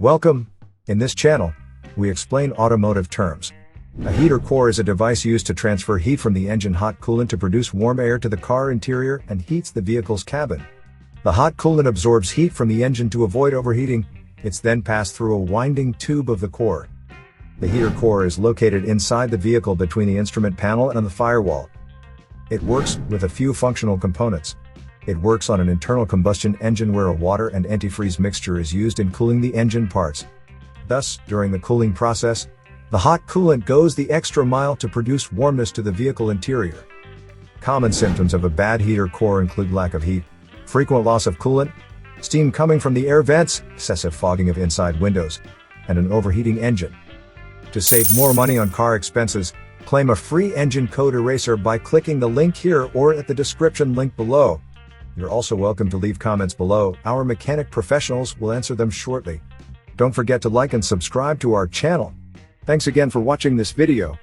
Welcome! In this channel, we explain automotive terms. A heater core is a device used to transfer heat from the engine hot coolant to produce warm air to the car interior and heats the vehicle's cabin. The hot coolant absorbs heat from the engine to avoid overheating. It's then passed through a winding tube of the core. The heater core is located inside the vehicle between the instrument panel and the firewall. It works with a few functional components. It works on an internal combustion engine where a water and antifreeze mixture is used in cooling the engine parts. Thus, during the cooling process, the hot coolant goes the extra mile to produce warmness to the vehicle interior. Common symptoms of a bad heater core include lack of heat, frequent loss of coolant, steam coming from the air vents, excessive fogging of inside windows, and an overheating engine. To save more money on car expenses, claim a free engine code eraser by clicking the link here or at the description link below. You're also welcome to leave comments below. Our mechanic professionals will answer them shortly. Don't forget to like and subscribe to our channel. Thanks again for watching this video.